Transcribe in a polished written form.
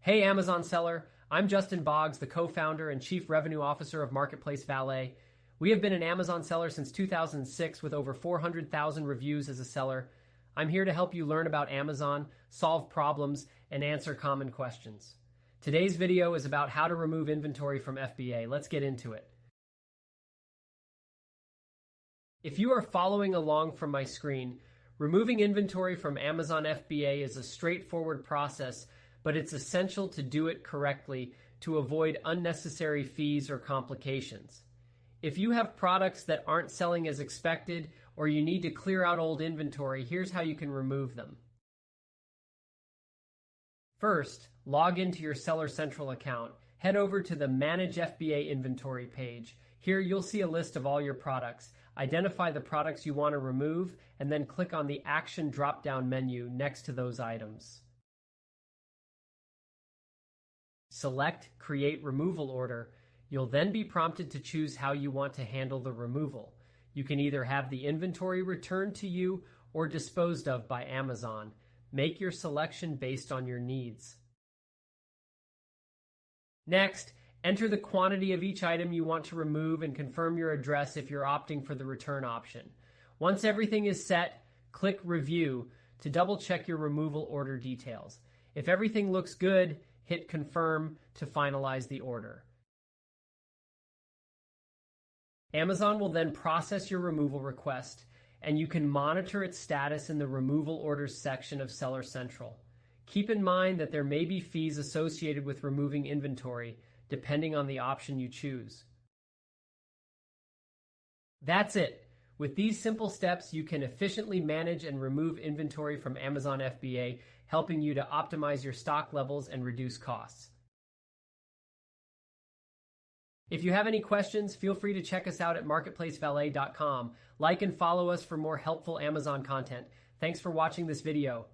Hey Amazon seller, I'm Justin Boggs, the co-founder and chief revenue officer of Marketplace Valet. We have been an Amazon seller since 2006 with over 400,000 reviews as a seller. I'm here to help you learn about Amazon, solve problems, and answer common questions. Today's video is about how to remove inventory from FBA. Let's get into it. If you are following along from my screen, removing inventory from Amazon FBA is a straightforward process, but it's essential to do it correctly to avoid unnecessary fees or complications. If you have products that aren't selling as expected or you need to clear out old inventory, here's how you can remove them. First, log into your Seller Central account. Head over to the Manage FBA Inventory page. Here you'll see a list of all your products. Identify the products you want to remove and then click on the Action drop-down menu next to those items. Select Create Removal Order. You'll then be prompted to choose how you want to handle the removal. You can either have the inventory returned to you or disposed of by Amazon. Make your selection based on your needs. Next, enter the quantity of each item you want to remove and confirm your address if you're opting for the return option. Once everything is set, click Review to double-check your removal order details. If everything looks good, hit Confirm to finalize the order. Amazon will then process your removal request, and you can monitor its status in the Removal Orders section of Seller Central. Keep in mind that there may be fees associated with removing inventory, depending on the option you choose. That's it. With these simple steps, you can efficiently manage and remove inventory from Amazon FBA, helping you to optimize your stock levels and reduce costs. If you have any questions, feel free to check us out at marketplacevalet.com. Like and follow us for more helpful Amazon content. Thanks for watching this video.